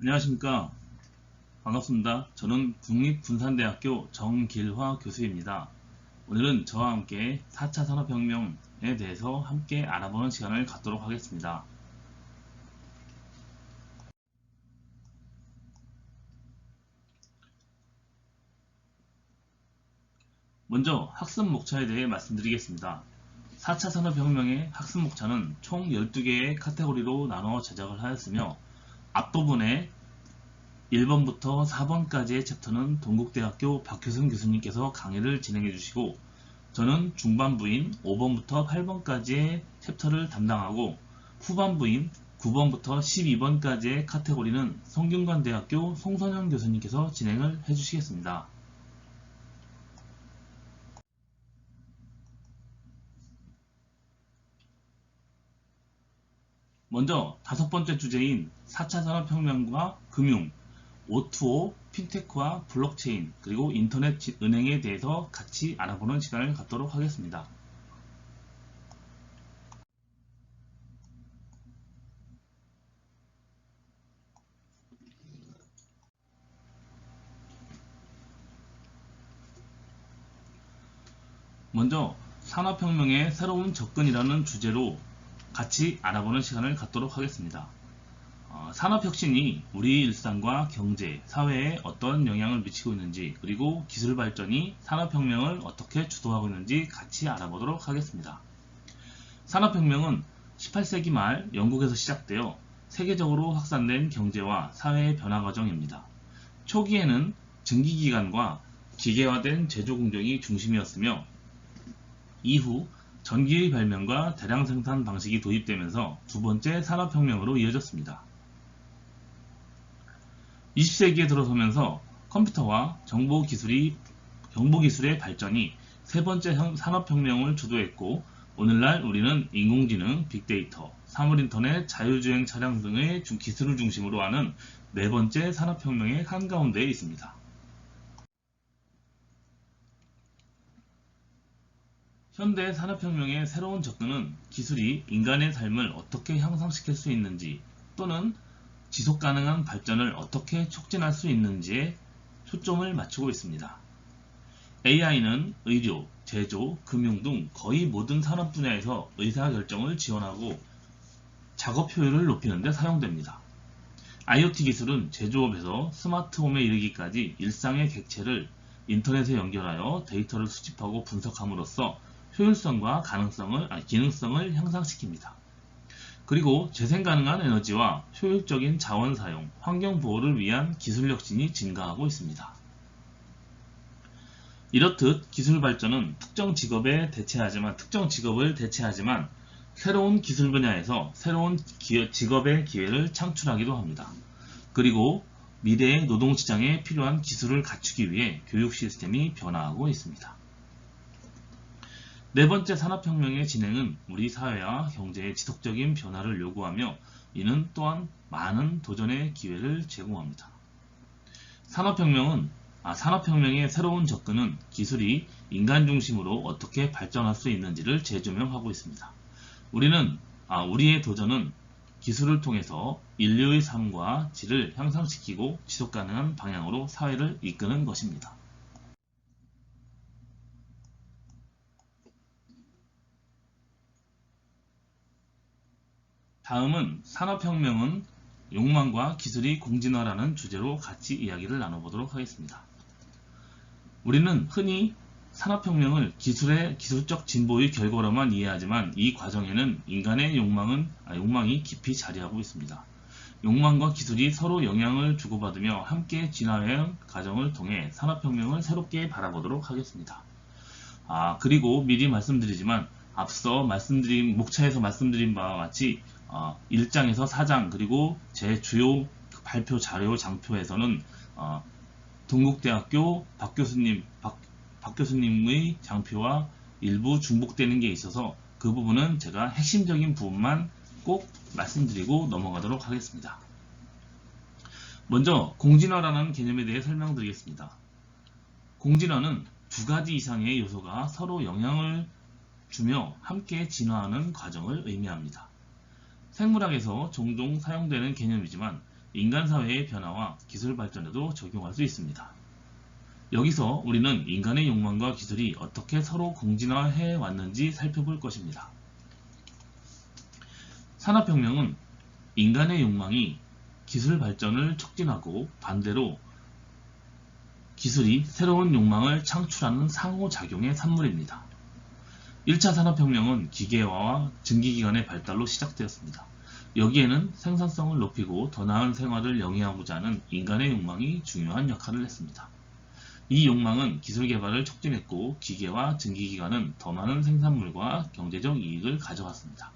안녕하십니까. 반갑습니다. 저는 국립군산대학교 정길화 교수입니다. 오늘은 저와 함께 4차 산업혁명에 대해서 함께 알아보는 시간을 갖도록 하겠습니다. 먼저 학습 목차에 대해 말씀드리겠습니다. 4차 산업혁명의 학습 목차는 총 12개의 카테고리로 나눠 제작을 하였으며 앞부분에 1번부터 4번까지의 챕터는 동국대학교 박효승 교수님께서 강의를 진행해 주시고 저는 중반부인 5번부터 8번까지의 챕터를 담당하고 후반부인 9번부터 12번까지의 카테고리는 성균관대학교 송선영 교수님께서 진행을 해주시겠습니다. 먼저 5번째 주제인 4차 산업혁명과 금융, O2O, 핀테크와 블록체인, 그리고 인터넷 은행에 대해서 같이 알아보는 시간을 갖도록 하겠습니다. 먼저 산업혁명의 새로운 접근이라는 주제로 같이 알아보는 시간을 갖도록 하겠습니다. 산업혁신이 우리 일상과 경제, 사회에 어떤 영향을 미치고 있는지, 그리고 기술 발전이 산업혁명을 어떻게 주도하고 있는지 같이 알아보도록 하겠습니다. 산업혁명은 18세기 말 영국에서 시작되어 세계적으로 확산된 경제와 사회의 변화 과정입니다. 초기에는 증기기관과 기계화된 제조 공정이 중심이었으며 이후 전기의 발명과 대량 생산 방식이 도입되면서 두 번째 산업혁명으로 이어졌습니다. 20세기에 들어서면서 컴퓨터와 정보기술의 발전이 세 번째 산업혁명을 주도했고 오늘날 우리는 인공지능, 빅데이터, 사물인터넷, 자율주행 차량 등의 기술을 중심으로 하는 네 번째 산업혁명의 한가운데에 있습니다. 현대 산업혁명의 새로운 접근은 기술이 인간의 삶을 어떻게 향상시킬 수 있는지 또는 지속가능한 발전을 어떻게 촉진할 수 있는지에 초점을 맞추고 있습니다. AI는 의료, 제조, 금융 등 거의 모든 산업 분야에서 의사결정을 지원하고 작업 효율을 높이는 데 사용됩니다. IoT 기술은 제조업에서 스마트홈에 이르기까지 일상의 객체를 인터넷에 연결하여 데이터를 수집하고 분석함으로써 효율성과 기능성을 향상시킵니다. 그리고 재생 가능한 에너지와 효율적인 자원 사용, 환경 보호를 위한 기술 혁신이 증가하고 있습니다. 이렇듯 기술 발전은 특정 직업을 대체하지만 새로운 기술 분야에서 새로운 직업의 기회를 창출하기도 합니다. 그리고 미래의 노동시장에 필요한 기술을 갖추기 위해 교육 시스템이 변화하고 있습니다. 네 번째 산업혁명의 진행은 우리 사회와 경제의 지속적인 변화를 요구하며 이는 또한 많은 도전의 기회를 제공합니다. 산업혁명의 새로운 접근은 기술이 인간 중심으로 어떻게 발전할 수 있는지를 재조명하고 있습니다. 우리의 도전은 기술을 통해서 인류의 삶과 질을 향상시키고 지속가능한 방향으로 사회를 이끄는 것입니다. 다음은 산업혁명은 욕망과 기술이 공진화라는 주제로 같이 이야기를 나눠보도록 하겠습니다. 우리는 흔히 산업혁명을 기술적 진보의 결과로만 이해하지만 이 과정에는 인간의 욕망이 깊이 자리하고 있습니다. 욕망과 기술이 서로 영향을 주고받으며 함께 진화해온 과정을 통해 산업혁명을 새롭게 바라보도록 하겠습니다. 그리고 미리 말씀드리지만 앞서 목차에서 말씀드린 바와 같이 1장에서 4장 그리고 제 주요 발표 자료 장표에서는 동국대학교 박 교수님의 장표와 일부 중복되는 게 있어서 그 부분은 제가 핵심적인 부분만 꼭 말씀드리고 넘어가도록 하겠습니다. 먼저 공진화라는 개념에 대해 설명드리겠습니다. 공진화는 두 가지 이상의 요소가 서로 영향을 주며 함께 진화하는 과정을 의미합니다. 생물학에서 종종 사용되는 개념이지만 인간 사회의 변화와 기술 발전에도 적용할 수 있습니다. 여기서 우리는 인간의 욕망과 기술이 어떻게 서로 공진화해 왔는지 살펴볼 것입니다. 산업혁명은 인간의 욕망이 기술 발전을 촉진하고 반대로 기술이 새로운 욕망을 창출하는 상호작용의 산물입니다. 1차 산업혁명은 기계화와 증기기관의 발달로 시작되었습니다. 여기에는 생산성을 높이고 더 나은 생활을 영위하고자 하는 인간의 욕망이 중요한 역할을 했습니다. 이 욕망은 기술 개발을 촉진했고 기계와 증기기관은 더 많은 생산물과 경제적 이익을 가져갔습니다.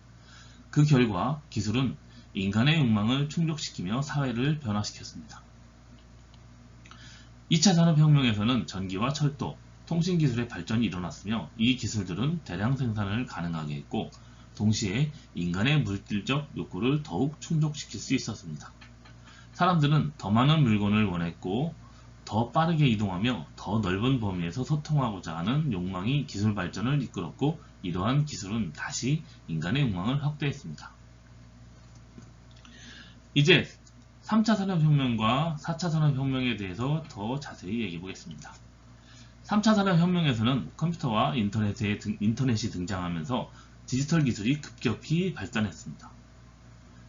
그 결과 기술은 인간의 욕망을 충족시키며 사회를 변화시켰습니다. 2차 산업혁명에서는 전기와 철도, 통신기술의 발전이 일어났으며 이 기술들은 대량 생산을 가능하게 했고 동시에 인간의 물질적 욕구를 더욱 충족시킬 수 있었습니다. 사람들은 더 많은 물건을 원했고 더 빠르게 이동하며 더 넓은 범위에서 소통하고자 하는 욕망이 기술 발전을 이끌었고 이러한 기술은 다시 인간의 욕망을 확대했습니다. 이제 3차 산업혁명과 4차 산업혁명에 대해서 더 자세히 얘기해 보겠습니다. 3차 산업혁명에서는 컴퓨터와 인터넷이 등장하면서 디지털 기술이 급격히 발전했습니다.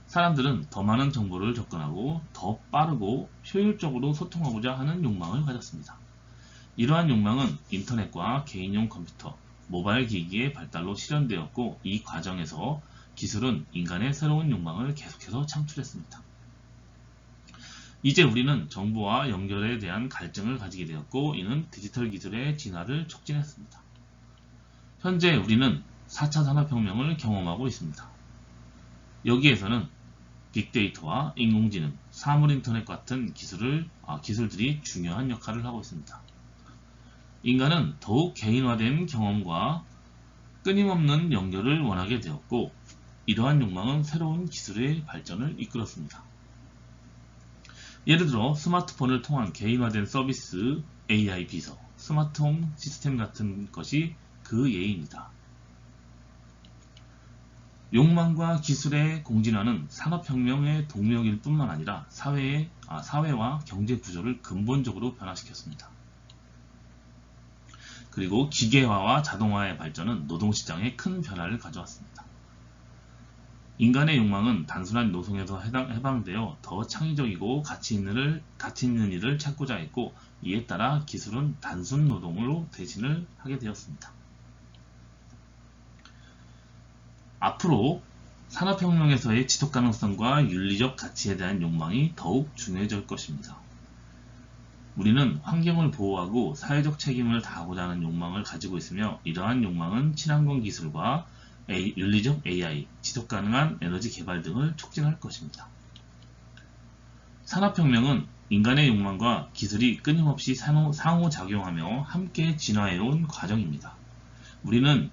사람들은 더 많은 정보를 접근하고 더 빠르고 효율적으로 소통하고자 하는 욕망을 가졌습니다. 이러한 욕망은 인터넷과 개인용 컴퓨터, 모바일 기기의 발달로 실현되었고 이 과정에서 기술은 인간의 새로운 욕망을 계속해서 창출했습니다. 이제 우리는 정보와 연결에 대한 갈증을 가지게 되었고 이는 디지털 기술의 진화를 촉진했습니다. 현재 우리는 4차 산업혁명을 경험하고 있습니다. 여기에서는 빅데이터와 인공지능, 사물인터넷 같은 기술들이 중요한 역할을 하고 있습니다. 인간은 더욱 개인화된 경험과 끊임없는 연결을 원하게 되었고 이러한 욕망은 새로운 기술의 발전을 이끌었습니다. 예를 들어 스마트폰을 통한 개인화된 서비스, AI 비서, 스마트홈 시스템 같은 것이 그 예입니다. 욕망과 기술의 공진화는 산업혁명의 동력일 뿐만 아니라 사회와 경제 구조를 근본적으로 변화시켰습니다. 그리고 기계화와 자동화의 발전은 노동시장에 큰 변화를 가져왔습니다. 인간의 욕망은 단순한 노동에서 해방되어 더 창의적이고 가치 있는 일을 찾고자 했고 이에 따라 기술은 단순 노동으로 대신을 하게 되었습니다. 앞으로 산업혁명에서의 지속가능성과 윤리적 가치에 대한 욕망이 더욱 중요해질 것입니다. 우리는 환경을 보호하고 사회적 책임을 다하고자 하는 욕망을 가지고 있으며 이러한 욕망은 친환경 기술과 윤리적 AI, 지속가능한 에너지 개발 등을 촉진할 것입니다. 산업혁명은 인간의 욕망과 기술이 끊임없이 상호작용하며 함께 진화해온 과정입니다. 우리는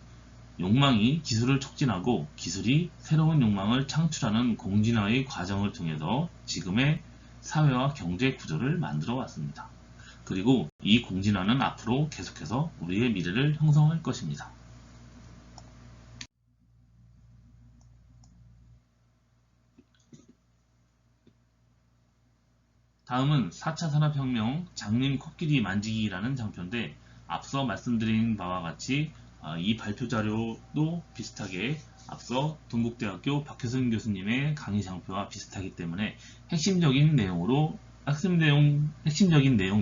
욕망이 기술을 촉진하고 기술이 새로운 욕망을 창출하는 공진화의 과정을 통해서 지금의 사회와 경제 구조를 만들어 왔습니다. 그리고 이 공진화는 앞으로 계속해서 우리의 미래를 형성할 것입니다. 다음은 4차 산업혁명 장님 코끼리 만지기라는 장표인데 앞서 말씀드린 바와 같이 이 발표 자료도 비슷하게 앞서 동국대학교 박효승 교수님의 강의 장표와 비슷하기 때문에 핵심적인 내용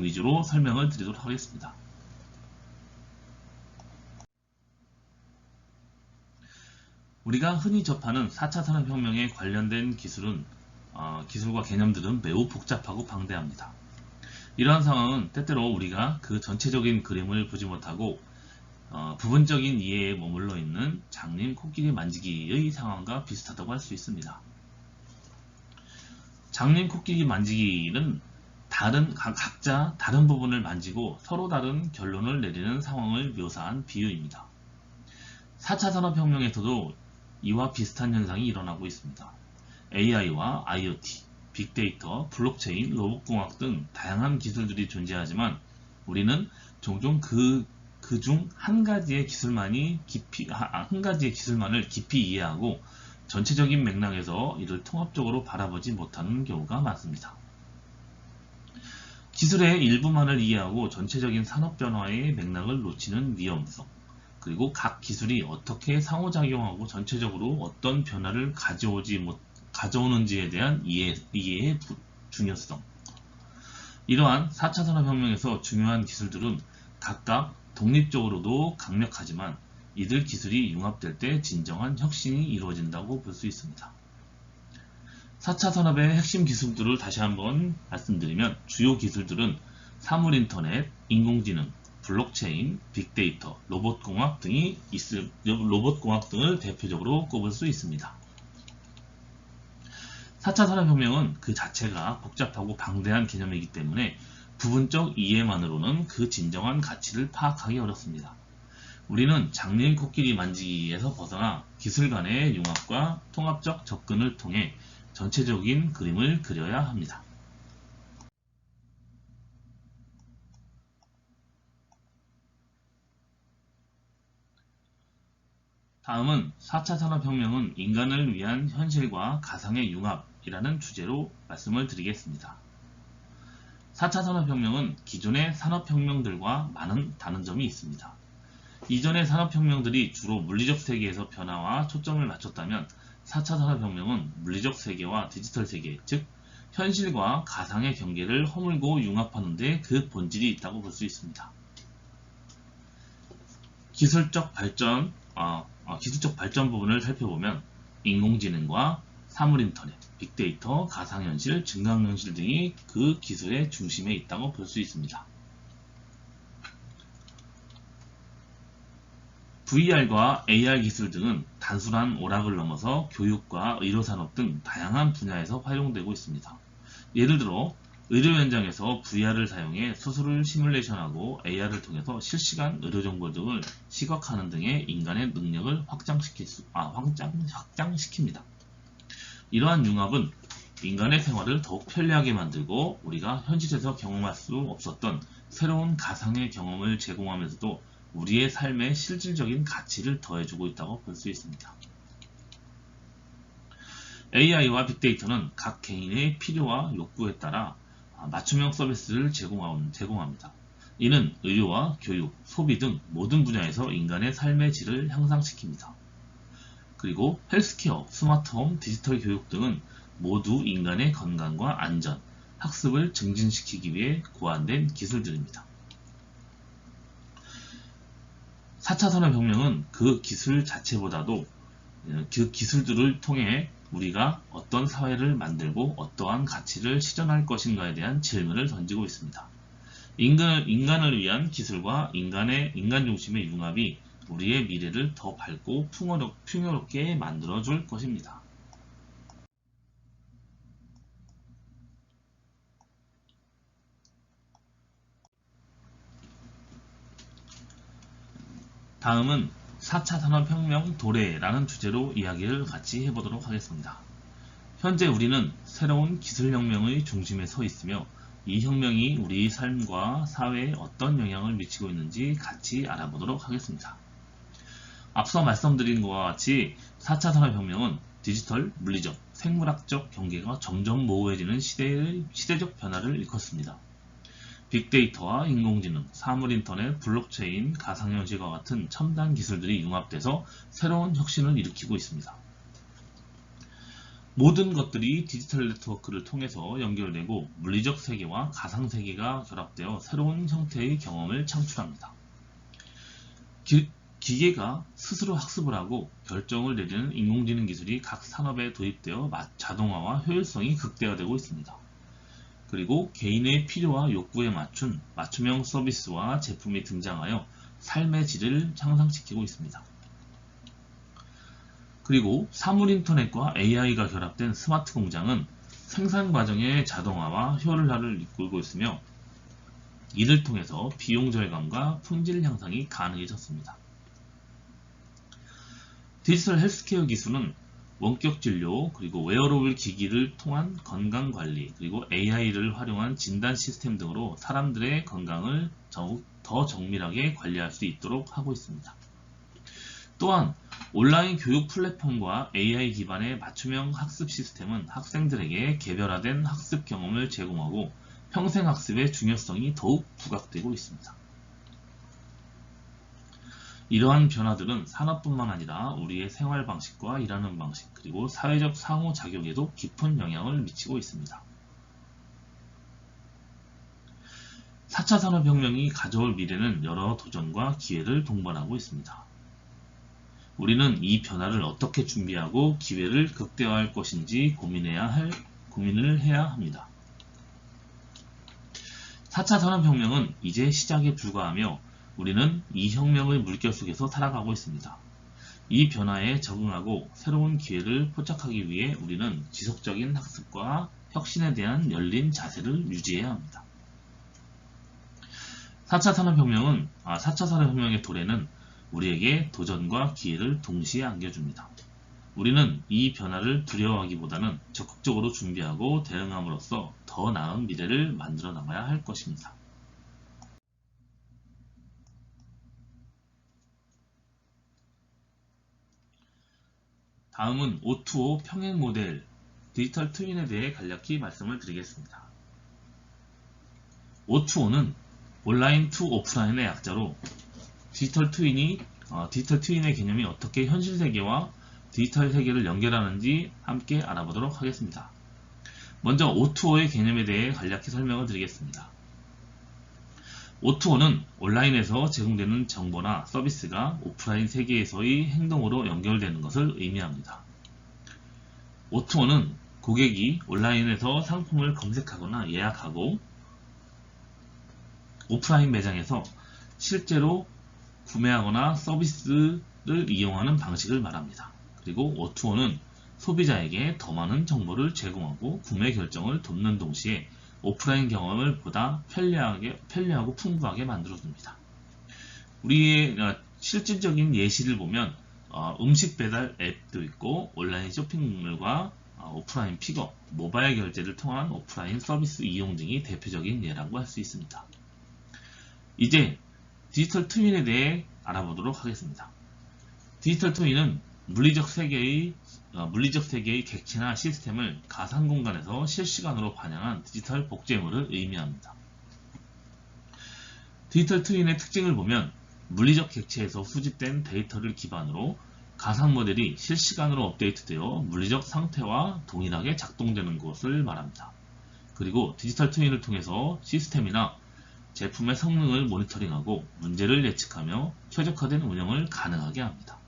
위주로 설명을 드리도록 하겠습니다. 우리가 흔히 접하는 4차 산업혁명에 관련된 기술과 개념들은 매우 복잡하고 방대합니다. 이러한 상황은 때때로 우리가 그 전체적인 그림을 보지 못하고 부분적인 이해에 머물러 있는 장님 코끼리 만지기의 상황과 비슷하다고 할 수 있습니다. 장님 코끼리 만지기는 각자 다른 부분을 만지고 서로 다른 결론을 내리는 상황을 묘사한 비유입니다. 4차 산업혁명에서도 이와 비슷한 현상이 일어나고 있습니다. AI와 IoT, 빅데이터, 블록체인, 로봇공학 등 다양한 기술들이 존재하지만 우리는 종종 그 중 한 가지의 기술만을 깊이 이해하고 전체적인 맥락에서 이를 통합적으로 바라보지 못하는 경우가 많습니다. 기술의 일부만을 이해하고 전체적인 산업 변화의 맥락을 놓치는 위험성, 그리고 각 기술이 어떻게 상호작용하고 전체적으로 어떤 변화를 가져오는지에 대한 이해의 중요성. 이러한 4차 산업혁명에서 중요한 기술들은 각각 독립적으로도 강력하지만 이들 기술이 융합될 때 진정한 혁신이 이루어진다고 볼 수 있습니다. 4차 산업의 핵심 기술들을 다시 한번 말씀드리면 주요 기술들은 사물인터넷, 인공지능, 블록체인, 빅데이터, 로봇공학 등을 대표적으로 꼽을 수 있습니다. 4차 산업혁명은 그 자체가 복잡하고 방대한 개념이기 때문에 부분적 이해만으로는 그 진정한 가치를 파악하기 어렵습니다. 우리는 장래인 코끼리 만지기에서 벗어나 기술 간의 융합과 통합적 접근을 통해 전체적인 그림을 그려야 합니다. 다음은 4차 산업혁명은 인간을 위한 현실과 가상의 융합이라는 주제로 말씀을 드리겠습니다. 4차 산업혁명은 기존의 산업혁명들과 많은 다른 점이 있습니다. 이전의 산업혁명들이 주로 물리적 세계에서 변화와 초점을 맞췄다면 4차 산업혁명은 물리적 세계와 디지털 세계, 즉 현실과 가상의 경계를 허물고 융합하는 데 그 본질이 있다고 볼 수 있습니다. 기술적 발전 부분을 살펴보면 인공지능과 사물인터넷, 빅데이터, 가상현실, 증강현실 등이 그 기술의 중심에 있다고 볼 수 있습니다. VR과 AR 기술 등은 단순한 오락을 넘어서 교육과 의료산업 등 다양한 분야에서 활용되고 있습니다. 예를 들어 의료 현장에서 VR을 사용해 수술을 시뮬레이션하고 AR을 통해서 실시간 의료정보 등을 시각화하는 등의 인간의 능력을 확장시킵니다. 이러한 융합은 인간의 생활을 더욱 편리하게 만들고 우리가 현실에서 경험할 수 없었던 새로운 가상의 경험을 제공하면서도 우리의 삶에 실질적인 가치를 더해주고 있다고 볼 수 있습니다. AI와 빅데이터는 각 개인의 필요와 욕구에 따라 맞춤형 서비스를 제공합니다. 이는 의료와 교육, 소비 등 모든 분야에서 인간의 삶의 질을 향상시킵니다. 그리고 헬스케어, 스마트홈, 디지털 교육 등은 모두 인간의 건강과 안전, 학습을 증진시키기 위해 고안된 기술들입니다. 4차 산업혁명은 그 기술 자체보다도 그 기술들을 통해 우리가 어떤 사회를 만들고 어떠한 가치를 실현할 것인가에 대한 질문을 던지고 있습니다. 인간을 위한 기술과 인간 중심의 융합이 우리의 미래를 더 밝고 풍요롭게 만들어줄 것입니다. 다음은 4차 산업혁명 도래라는 주제로 이야기를 같이 해보도록 하겠습니다. 현재 우리는 새로운 기술혁명의 중심에 서 있으며 이 혁명이 우리 삶과 사회에 어떤 영향을 미치고 있는지 같이 알아보도록 하겠습니다. 앞서 말씀드린 것과 같이 4차 산업혁명은 디지털, 물리적, 생물학적 경계가 점점 모호해지는 시대적 변화를 일컫습니다. 빅데이터와 인공지능, 사물인터넷, 블록체인, 가상현실과 같은 첨단 기술들이 융합돼서 새로운 혁신을 일으키고 있습니다. 모든 것들이 디지털 네트워크를 통해서 연결되고 물리적 세계와 가상 세계가 결합되어 새로운 형태의 경험을 창출합니다. 기계가 스스로 학습을 하고 결정을 내리는 인공지능 기술이 각 산업에 도입되어 자동화와 효율성이 극대화되고 있습니다. 그리고 개인의 필요와 욕구에 맞춘 맞춤형 서비스와 제품이 등장하여 삶의 질을 향상시키고 있습니다. 그리고 사물인터넷과 AI가 결합된 스마트 공장은 생산 과정의 자동화와 효율화를 이끌고 있으며 이를 통해서 비용 절감과 품질 향상이 가능해졌습니다. 디지털 헬스케어 기술은 원격 진료, 그리고 웨어러블 기기를 통한 건강 관리, 그리고 AI를 활용한 진단 시스템 등으로 사람들의 건강을 더욱 더 정밀하게 관리할 수 있도록 하고 있습니다. 또한 온라인 교육 플랫폼과 AI 기반의 맞춤형 학습 시스템은 학생들에게 개별화된 학습 경험을 제공하고 평생학습의 중요성이 더욱 부각되고 있습니다. 이러한 변화들은 산업뿐만 아니라 우리의 생활 방식과 일하는 방식, 그리고 사회적 상호작용에도 깊은 영향을 미치고 있습니다. 4차 산업혁명이 가져올 미래는 여러 도전과 기회를 동반하고 있습니다. 우리는 이 변화를 어떻게 준비하고 기회를 극대화할 것인지 고민을 해야 합니다. 4차 산업혁명은 이제 시작에 불과하며 우리는 이 혁명의 물결 속에서 살아가고 있습니다. 이 변화에 적응하고 새로운 기회를 포착하기 위해 우리는 지속적인 학습과 혁신에 대한 열린 자세를 유지해야 합니다. 4차 산업혁명의 도래는 우리에게 도전과 기회를 동시에 안겨줍니다. 우리는 이 변화를 두려워하기보다는 적극적으로 준비하고 대응함으로써 더 나은 미래를 만들어 나가야 할 것입니다. 다음은 O2O 평행 모델 디지털 트윈에 대해 간략히 말씀을 드리겠습니다. O2O는 온라인 투 오프라인의 약자로 디지털 트윈의 개념이 어떻게 현실 세계와 디지털 세계를 연결하는지 함께 알아보도록 하겠습니다. 먼저 O2O의 개념에 대해 간략히 설명을 드리겠습니다. O2O는 온라인에서 제공되는 정보나 서비스가 오프라인 세계에서의 행동으로 연결되는 것을 의미합니다. O2O는 고객이 온라인에서 상품을 검색하거나 예약하고 오프라인 매장에서 실제로 구매하거나 서비스를 이용하는 방식을 말합니다. 그리고 O2O는 소비자에게 더 많은 정보를 제공하고 구매 결정을 돕는 동시에 오프라인 경험을 보다 편리하고 풍부하게 만들어줍니다. 우리의 실질적인 예시를 보면 음식 배달 앱도 있고 온라인 쇼핑몰과 오프라인 픽업, 모바일 결제를 통한 오프라인 서비스 이용 등이 대표적인 예라고 할 수 있습니다. 이제 디지털 트윈에 대해 알아보도록 하겠습니다. 디지털 트윈은 물리적 세계의 객체나 시스템을 가상 공간에서 실시간으로 반영한 디지털 복제물을 의미합니다. 디지털 트윈의 특징을 보면 물리적 객체에서 수집된 데이터를 기반으로 가상 모델이 실시간으로 업데이트되어 물리적 상태와 동일하게 작동되는 것을 말합니다. 그리고 디지털 트윈을 통해서 시스템이나 제품의 성능을 모니터링하고 문제를 예측하며 최적화된 운영을 가능하게 합니다.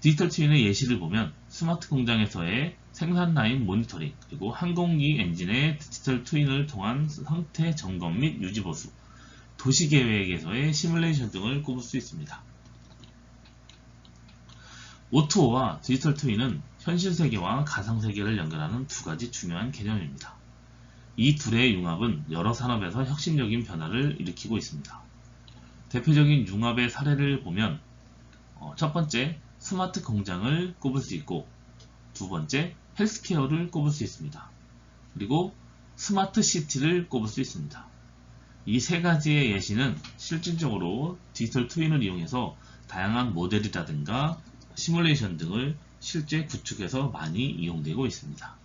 디지털 트윈의 예시를 보면 스마트 공장에서의 생산 라인 모니터링, 그리고 항공기 엔진의 디지털 트윈을 통한 상태 점검 및 유지 보수, 도시 계획에서의 시뮬레이션 등을 꼽을 수 있습니다. O2O와 디지털 트윈은 현실 세계와 가상 세계를 연결하는 두 가지 중요한 개념입니다. 이 둘의 융합은 여러 산업에서 혁신적인 변화를 일으키고 있습니다. 대표적인 융합의 사례를 보면 첫 번째, 스마트 공장을 꼽을 수 있고 두 번째, 헬스케어를 꼽을 수 있습니다. 그리고 스마트 시티를 꼽을 수 있습니다. 이 세 가지의 예시는 실질적으로 디지털 트윈을 이용해서 다양한 모델이라든가 시뮬레이션 등을 실제 구축해서 많이 이용되고 있습니다.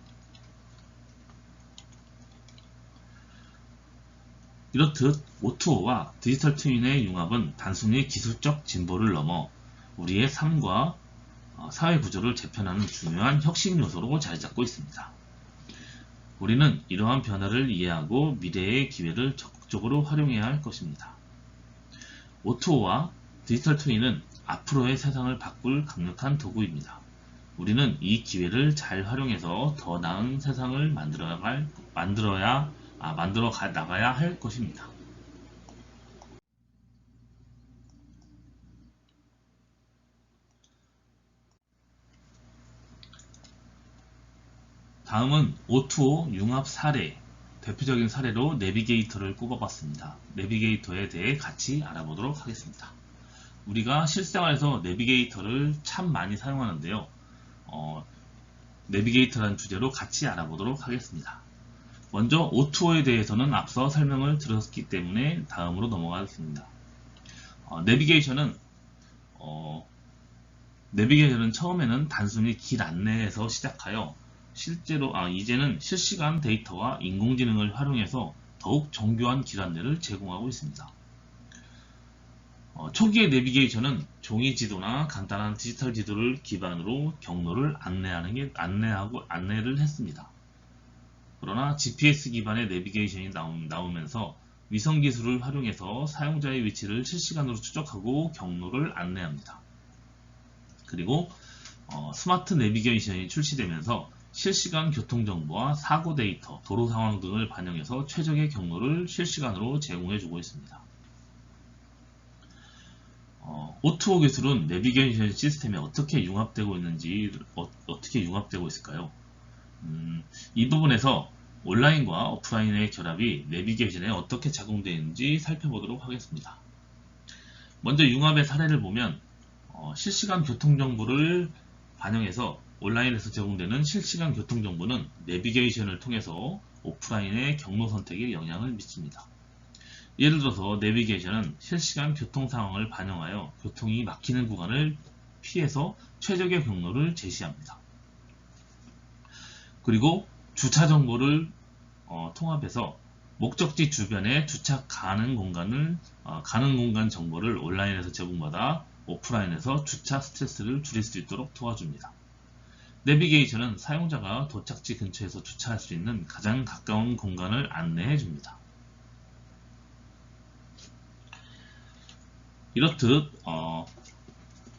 이렇듯 O2O와 디지털 트윈의 융합은 단순히 기술적 진보를 넘어 우리의 삶과 사회 구조를 재편하는 중요한 혁신 요소로 자리 잡고 있습니다. 우리는 이러한 변화를 이해하고 미래의 기회를 적극적으로 활용해야 할 것입니다. O2O와 디지털 트윈은 앞으로의 세상을 바꿀 강력한 도구입니다. 우리는 이 기회를 잘 활용해서 더 나은 세상을 만들어 나가야 할 것입니다. 다음은 O2O 융합 사례, 대표적인 사례로 내비게이터를 꼽아봤습니다. 내비게이터에 대해 같이 알아보도록 하겠습니다. 우리가 실생활에서 내비게이터를 참 많이 사용하는데요. 내비게이터라는 주제로 같이 알아보도록 하겠습니다. 먼저 O2O에 대해서는 앞서 설명을 드렸기 때문에 다음으로 넘어가겠습니다. 내비게이션은 내비게이션은 처음에는 단순히 길 안내에서 시작하여 이제는 실시간 데이터와 인공지능을 활용해서 더욱 정교한 길 안내를 제공하고 있습니다. 초기의 내비게이션은 종이 지도나 간단한 디지털 지도를 기반으로 경로를 안내를 했습니다. 그러나 GPS 기반의 내비게이션이 나오면서 위성 기술을 활용해서 사용자의 위치를 실시간으로 추적하고 경로를 안내합니다. 그리고 스마트 내비게이션이 출시되면서 실시간 교통정보와 사고 데이터, 도로 상황 등을 반영해서 최적의 경로를 실시간으로 제공해주고 있습니다. O2O 기술은 내비게이션 시스템에 어떻게 융합되고 있을까요? 이 부분에서 온라인과 오프라인의 결합이 내비게이션에 어떻게 작용되어 있는지 살펴보도록 하겠습니다. 먼저 융합의 사례를 보면 실시간 교통정보를 반영해서 온라인에서 제공되는 실시간 교통정보는 내비게이션을 통해서 오프라인의 경로 선택에 영향을 미칩니다. 예를 들어서 내비게이션은 실시간 교통 상황을 반영하여 교통이 막히는 구간을 피해서 최적의 경로를 제시합니다. 그리고 주차 정보를 통합해서 목적지 주변에 주차 가능 공간 정보를 온라인에서 제공받아 오프라인에서 주차 스트레스를 줄일 수 있도록 도와줍니다. 내비게이션은 사용자가 도착지 근처에서 주차할 수 있는 가장 가까운 공간을 안내해 줍니다. 이렇듯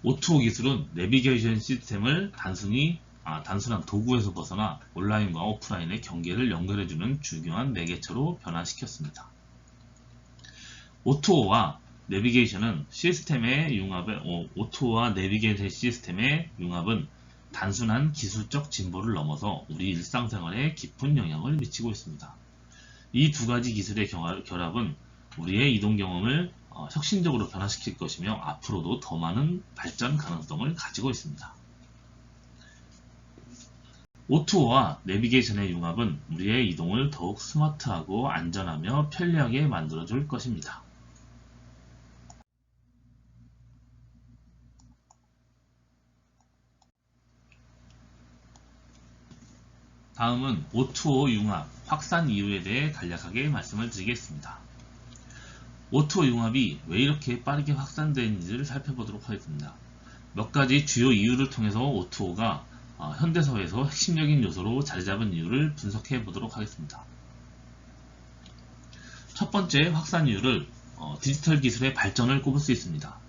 O2O 기술은 내비게이션 시스템을 단순한 도구에서 벗어나 온라인과 오프라인의 경계를 연결해주는 중요한 매개체로 변화시켰습니다. O2O와 내비게이션 시스템의 융합은 단순한 기술적 진보를 넘어서 우리 일상생활에 깊은 영향을 미치고 있습니다. 이 두 가지 기술의 결합은 우리의 이동 경험을 혁신적으로 변화시킬 것이며 앞으로도 더 많은 발전 가능성을 가지고 있습니다. O2O와 내비게이션의 융합은 우리의 이동을 더욱 스마트하고 안전하며 편리하게 만들어줄 것입니다. 다음은 O2O 융합, 확산 이유에 대해 간략하게 말씀을 드리겠습니다. O2O 융합이 왜 이렇게 빠르게 확산되는지를 살펴보도록 하겠습니다. 몇 가지 주요 이유를 통해서 O2O가 현대사회에서 핵심적인 요소로 자리잡은 이유를 분석해 보도록 하겠습니다. 첫 번째 확산 이유를 디지털 기술의 발전을 꼽을 수 있습니다.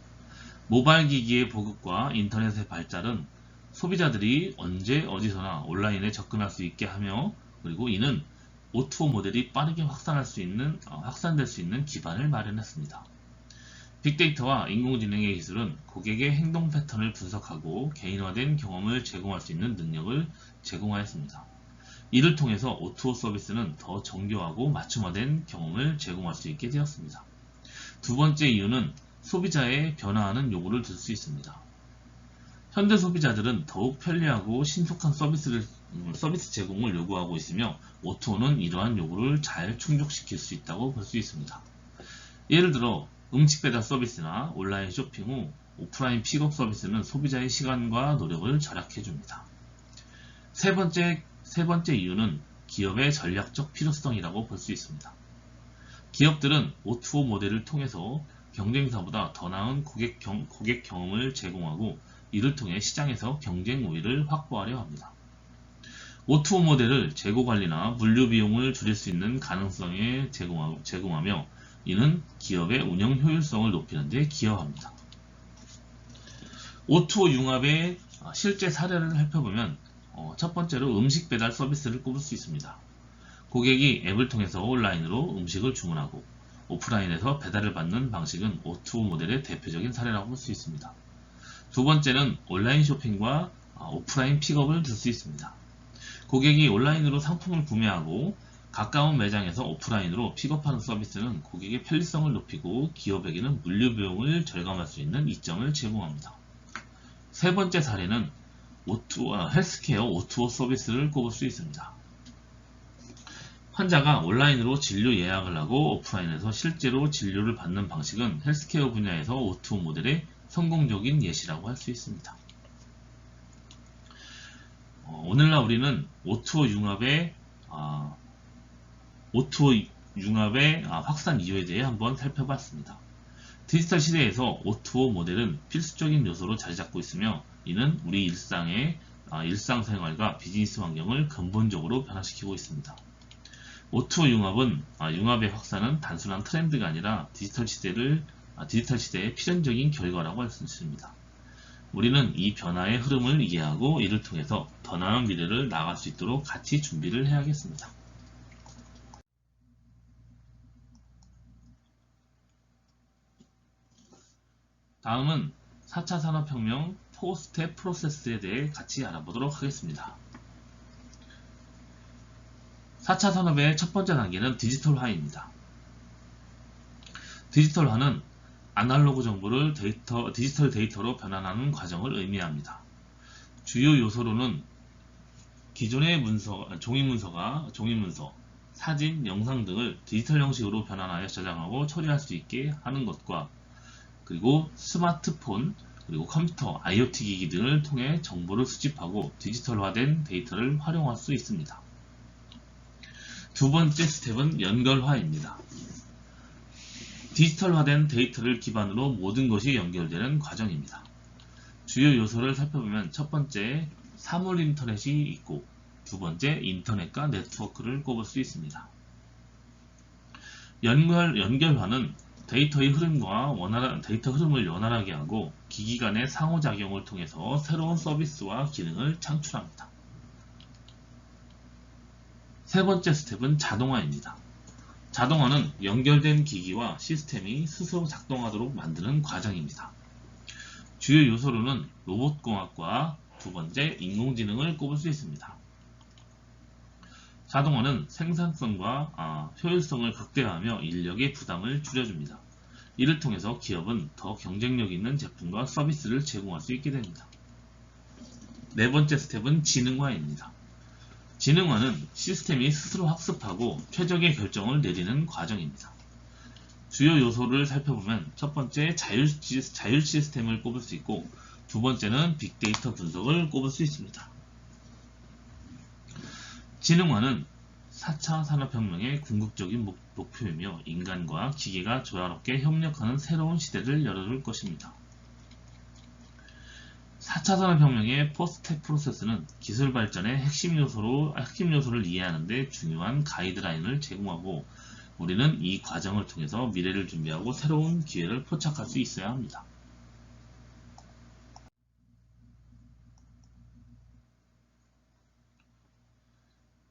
모바일 기기의 보급과 인터넷의 발달은 소비자들이 언제 어디서나 온라인에 접근할 수 있게 하며, 그리고 이는 O2O 모델이 빠르게 확산될 수 있는 기반을 마련했습니다. 빅데이터와 인공지능의 기술은 고객의 행동 패턴을 분석하고 개인화된 경험을 제공할 수 있는 능력을 제공하였습니다. 이를 통해서 O2O 서비스는 더 정교하고 맞춤화된 경험을 제공할 수 있게 되었습니다. 두 번째 이유는 소비자의 변화하는 요구를 들 수 있습니다. 현대 소비자들은 더욱 편리하고 신속한 서비스 제공을 요구하고 있으며 O2O는 이러한 요구를 잘 충족시킬 수 있다고 볼 수 있습니다. 예를 들어 음식 배달 서비스나 온라인 쇼핑 후 오프라인 픽업 서비스는 소비자의 시간과 노력을 절약해 줍니다. 세 번째 이유는 기업의 전략적 필요성이라고 볼 수 있습니다. 기업들은 O2O 모델을 통해서 경쟁사보다 더 나은 고객 경험을 제공하고, 이를 통해 시장에서 경쟁 우위를 확보하려 합니다. O2O 모델을 재고 관리나 물류 비용을 줄일 수 있는 가능성에 제공하며, 이는 기업의 운영 효율성을 높이는 데 기여합니다. O2O 융합의 실제 사례를 살펴보면 첫 번째로 음식 배달 서비스를 꼽을 수 있습니다. 고객이 앱을 통해서 온라인으로 음식을 주문하고 오프라인에서 배달을 받는 방식은 O2O 모델의 대표적인 사례라고 볼 수 있습니다. 두 번째는 온라인 쇼핑과 오프라인 픽업을 들 수 있습니다. 고객이 온라인으로 상품을 구매하고 가까운 매장에서 오프라인으로 픽업하는 서비스는 고객의 편리성을 높이고 기업에게는 물류 비용을 절감할 수 있는 이점을 제공합니다. 세 번째 사례는 헬스케어 O2O 서비스를 꼽을 수 있습니다. 환자가 온라인으로 진료 예약을 하고 오프라인에서 실제로 진료를 받는 방식은 헬스케어 분야에서 O2O 모델의 성공적인 예시라고 할 수 있습니다. 오늘날 우리는 O2O 융합의 확산 이유에 대해 한번 살펴봤습니다. 디지털 시대에서 O2O 모델은 필수적인 요소로 자리 잡고 있으며 이는 우리 일상생활과 비즈니스 환경을 근본적으로 변화시키고 있습니다. O2O 융합의 확산은 단순한 트렌드가 아니라 디지털 시대의 필연적인 결과라고 할 수 있습니다. 우리는 이 변화의 흐름을 이해하고 이를 통해서 더 나은 미래를 나아갈 수 있도록 같이 준비를 해야겠습니다. 다음은 4차 산업혁명 4스텝 프로세스에 대해 같이 알아보도록 하겠습니다. 4차 산업의 첫 번째 단계는 디지털화입니다. 디지털화는 아날로그 정보를 디지털 데이터로 변환하는 과정을 의미합니다. 주요 요소로는 기존의 종이 문서, 사진, 영상 등을 디지털 형식으로 변환하여 저장하고 처리할 수 있게 하는 것과 그리고 스마트폰, 그리고 컴퓨터, IoT 기기 등을 통해 정보를 수집하고 디지털화된 데이터를 활용할 수 있습니다. 두 번째 스텝은 연결화입니다. 디지털화된 데이터를 기반으로 모든 것이 연결되는 과정입니다. 주요 요소를 살펴보면 첫 번째, 사물 인터넷이 있고 두 번째, 인터넷과 네트워크를 꼽을 수 있습니다. 연결화는 데이터의 데이터 흐름을 원활하게 하고 기기 간의 상호작용을 통해서 새로운 서비스와 기능을 창출합니다. 세 번째 스텝은 자동화입니다. 자동화는 연결된 기기와 시스템이 스스로 작동하도록 만드는 과정입니다. 주요 요소로는 로봇공학과 두 번째, 인공지능을 꼽을 수 있습니다. 자동화는 생산성과 효율성을 극대화하며 인력의 부담을 줄여줍니다. 이를 통해서 기업은 더 경쟁력 있는 제품과 서비스를 제공할 수 있게 됩니다. 네 번째 스텝은 지능화입니다. 지능화는 시스템이 스스로 학습하고 최적의 결정을 내리는 과정입니다. 주요 요소를 살펴보면 첫 번째, 자율 시스템을 꼽을 수 있고 두 번째는 빅데이터 분석을 꼽을 수 있습니다. 지능화는 4차 산업혁명의 궁극적인 목표이며 인간과 기계가 조화롭게 협력하는 새로운 시대를 열어줄 것입니다. 4차 산업혁명의 포스텍 프로세스는 기술 발전의 핵심 요소를 이해하는 데 중요한 가이드라인을 제공하고 우리는 이 과정을 통해서 미래를 준비하고 새로운 기회를 포착할 수 있어야 합니다.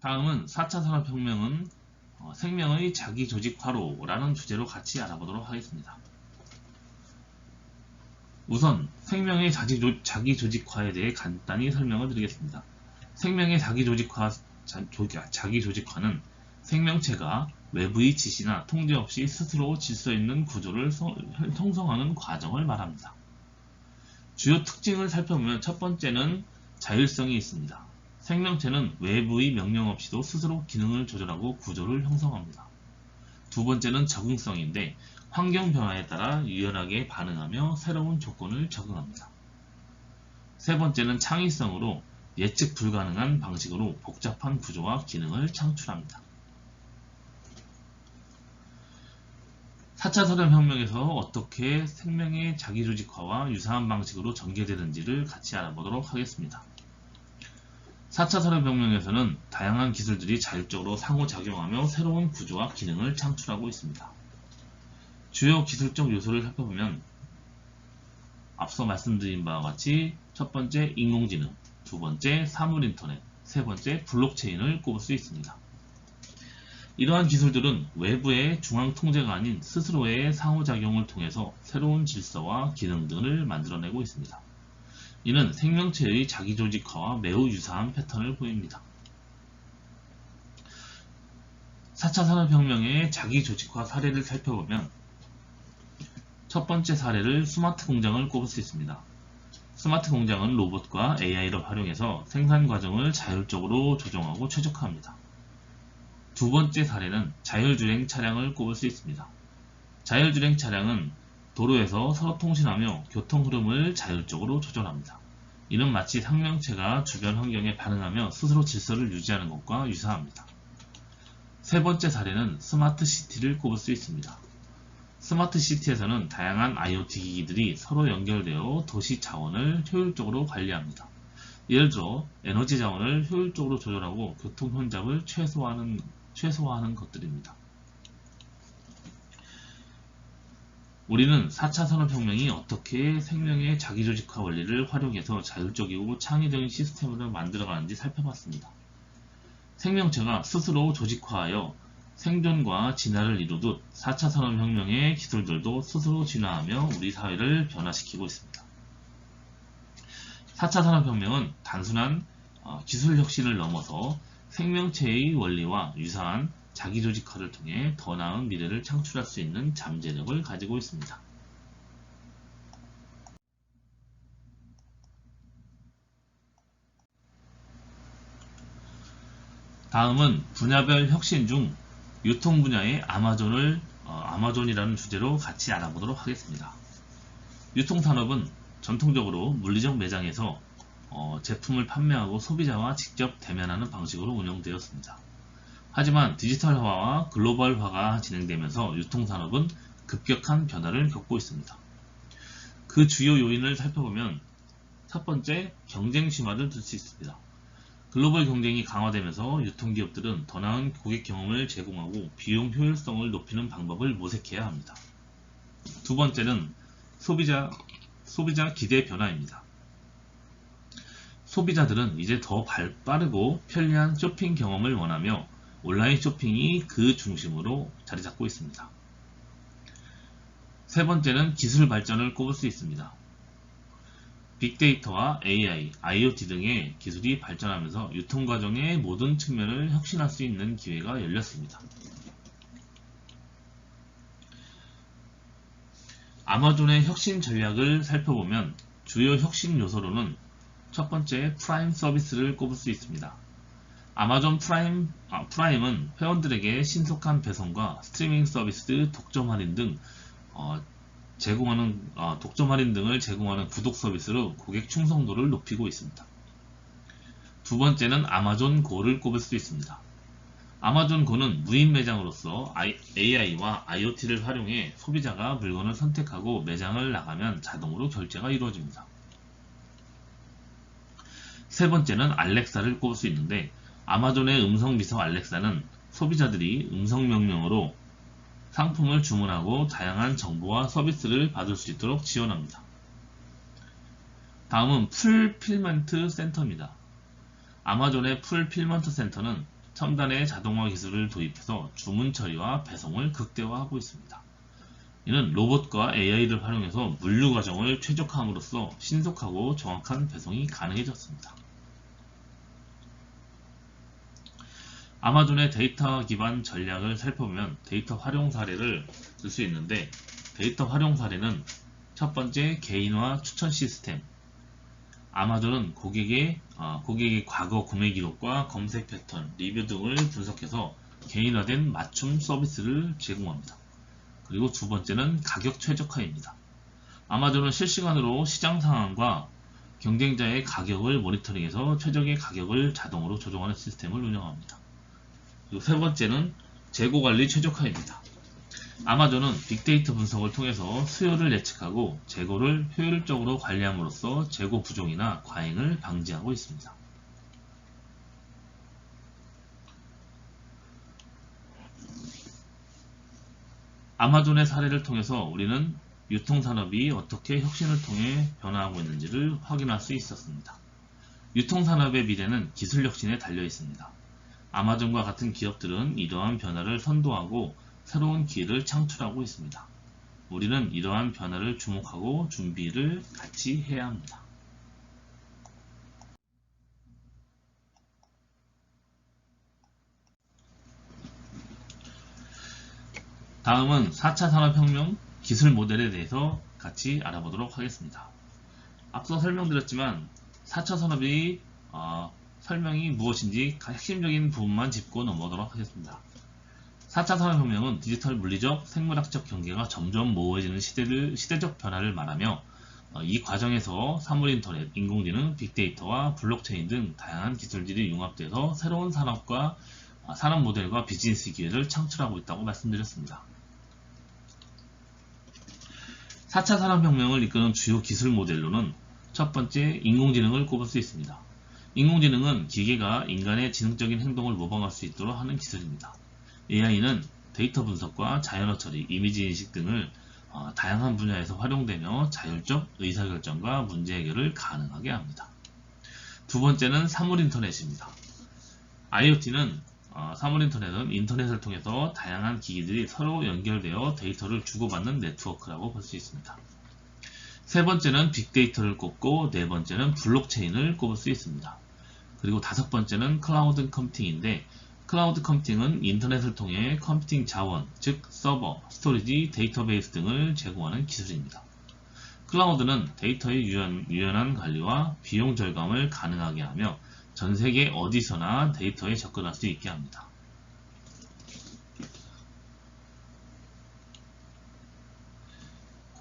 다음은 4차 산업혁명은 생명의 자기조직화로라는 주제로 같이 알아보도록 하겠습니다. 우선 생명의 자기조직화에 대해 간단히 설명을 드리겠습니다. 생명의 자기조직화는 생명체가 외부의 지시나 통제 없이 스스로 질서 있는 구조를 형성하는 과정을 말합니다. 주요 특징을 살펴보면 첫 번째는 자율성이 있습니다. 생명체는 외부의 명령 없이도 스스로 기능을 조절하고 구조를 형성합니다. 두 번째는 적응성인데 환경 변화에 따라 유연하게 반응하며 새로운 조건을 적응합니다. 세 번째는 창의성으로 예측 불가능한 방식으로 복잡한 구조와 기능을 창출합니다. 4차 산업혁명에서 어떻게 생명의 자기조직화와 유사한 방식으로 전개되는지를 같이 알아보도록 하겠습니다. 4차 산업혁명에서는 다양한 기술들이 자율적으로 상호작용하며 새로운 구조와 기능을 창출하고 있습니다. 주요 기술적 요소를 살펴보면 앞서 말씀드린 바와 같이 첫 번째 인공지능, 두 번째 사물인터넷, 세 번째 블록체인을 꼽을 수 있습니다. 이러한 기술들은 외부의 중앙 통제가 아닌 스스로의 상호작용을 통해서 새로운 질서와 기능 등을 만들어내고 있습니다. 이는 생명체의 자기조직화와 매우 유사한 패턴을 보입니다. 4차 산업혁명의 자기조직화 사례를 살펴보면 첫 번째 사례를 스마트 공장을 꼽을 수 있습니다. 스마트 공장은 로봇과 AI를 활용해서 생산 과정을 자율적으로 조정하고 최적화합니다. 두 번째 사례는 자율주행 차량을 꼽을 수 있습니다. 자율주행 차량은 도로에서 서로 통신하며 교통 흐름을 자율적으로 조절합니다. 이는 마치 생명체가 주변 환경에 반응하며 스스로 질서를 유지하는 것과 유사합니다. 세 번째 사례는 스마트 시티를 꼽을 수 있습니다. 스마트 시티에서는 다양한 IoT 기기들이 서로 연결되어 도시 자원을 효율적으로 관리합니다. 예를 들어 에너지 자원을 효율적으로 조절하고 교통 혼잡을 최소화하는 것들입니다. 우리는 4차 산업혁명이 어떻게 생명의 자기조직화 원리를 활용해서 자율적이고 창의적인 시스템을 만들어가는지 살펴봤습니다. 생명체가 스스로 조직화하여 생존과 진화를 이루듯 4차 산업혁명의 기술들도 스스로 진화하며 우리 사회를 변화시키고 있습니다. 4차 산업혁명은 단순한 기술 혁신을 넘어서 생명체의 원리와 유사한 자기조직화를 통해 더 나은 미래를 창출할 수 있는 잠재력을 가지고 있습니다. 다음은 분야별 혁신 중 유통 분야의 아마존이라는 주제로 같이 알아보도록 하겠습니다. 유통산업은 전통적으로 물리적 매장에서 제품을 판매하고 소비자와 직접 대면하는 방식으로 운영되었습니다. 하지만 디지털화와 글로벌화가 진행되면서 유통산업은 급격한 변화를 겪고 있습니다. 그 주요 요인을 살펴보면 첫 번째, 경쟁 심화를 들 수 있습니다. 글로벌 경쟁이 강화되면서 유통기업들은 더 나은 고객 경험을 제공하고 비용 효율성을 높이는 방법을 모색해야 합니다. 두 번째는 소비자 기대 변화입니다. 소비자들은 이제 더 빠르고 편리한 쇼핑 경험을 원하며 온라인 쇼핑이 그 중심으로 자리 잡고 있습니다. 세 번째는 기술 발전을 꼽을 수 있습니다. 빅데이터와 AI, IoT 등의 기술이 발전하면서 유통과정의 모든 측면을 혁신할 수 있는 기회가 열렸습니다. 아마존의 혁신 전략을 살펴보면 주요 혁신 요소로는 첫 번째, 프라임 서비스를 꼽을 수 있습니다. 아마존 프라임은 회원들에게 신속한 배송과 스트리밍 서비스, 독점 할인 등을 제공하는 구독 서비스로 고객 충성도를 높이고 있습니다. 두 번째는 아마존 고를 꼽을 수 있습니다. 아마존 고는 무인 매장으로서 AI와 IoT를 활용해 소비자가 물건을 선택하고 매장을 나가면 자동으로 결제가 이루어집니다. 세 번째는 알렉사를 꼽을 수 있는데, 아마존의 음성 비서 알렉사는 소비자들이 음성 명령으로 상품을 주문하고 다양한 정보와 서비스를 받을 수 있도록 지원합니다. 다음은 풀필먼트 센터입니다. 아마존의 풀필먼트 센터는 첨단의 자동화 기술을 도입해서 주문 처리와 배송을 극대화하고 있습니다. 이는 로봇과 AI를 활용해서 물류 과정을 최적화함으로써 신속하고 정확한 배송이 가능해졌습니다. 아마존의 데이터 기반 전략을 살펴보면 데이터 활용 사례를 들 수 있는데, 데이터 활용 사례는 첫 번째, 개인화 추천 시스템. 아마존은 고객의 과거 구매 기록과 검색 패턴, 리뷰 등을 분석해서 개인화된 맞춤 서비스를 제공합니다. 그리고 두 번째는 가격 최적화입니다. 아마존은 실시간으로 시장 상황과 경쟁자의 가격을 모니터링해서 최적의 가격을 자동으로 조정하는 시스템을 운영합니다. 그리고 세 번째는 재고 관리 최적화입니다. 아마존은 빅데이터 분석을 통해서 수요를 예측하고 재고를 효율적으로 관리함으로써 재고 부종이나 과잉을 방지하고 있습니다. 아마존의 사례를 통해서 우리는 유통산업이 어떻게 혁신을 통해 변화하고 있는지를 확인할 수 있었습니다. 유통산업의 미래는 기술 혁신에 달려 있습니다. 아마존과 같은 기업들은 이러한 변화를 선도하고 새로운 기회를 창출하고 있습니다. 우리는 이러한 변화를 주목하고 준비를 같이 해야 합니다. 다음은 4차 산업혁명 기술 모델에 대해서 같이 알아보도록 하겠습니다. 앞서 설명드렸지만 4차 산업이 설명이 무엇인지 핵심적인 부분만 짚고 넘어가도록 하겠습니다. 4차 산업혁명은 디지털 물리적, 생물학적 경계가 점점 모호해지는 시대적 변화를 말하며 이 과정에서 사물인터넷, 인공지능, 빅데이터와 블록체인 등 다양한 기술들이 융합돼서 새로운 산업 모델과 비즈니스 기회를 창출하고 있다고 말씀드렸습니다. 4차 산업혁명을 이끄는 주요 기술 모델로는 첫 번째, 인공지능을 꼽을 수 있습니다. 인공지능은 기계가 인간의 지능적인 행동을 모방할 수 있도록 하는 기술입니다. AI는 데이터 분석과 자연어 처리, 이미지 인식 등을 다양한 분야에서 활용되며 자율적 의사결정과 문제 해결을 가능하게 합니다. 두 번째는 사물인터넷입니다. 사물인터넷은 인터넷을 통해서 다양한 기기들이 서로 연결되어 데이터를 주고받는 네트워크라고 볼 수 있습니다. 세 번째는 빅데이터를 꼽고 네 번째는 블록체인을 꼽을 수 있습니다. 그리고 다섯 번째는 클라우드 컴퓨팅인데 클라우드 컴퓨팅은 인터넷을 통해 컴퓨팅 자원, 즉 서버, 스토리지, 데이터베이스 등을 제공하는 기술입니다. 클라우드는 데이터의 유연한 관리와 비용 절감을 가능하게 하며 전 세계 어디서나 데이터에 접근할 수 있게 합니다.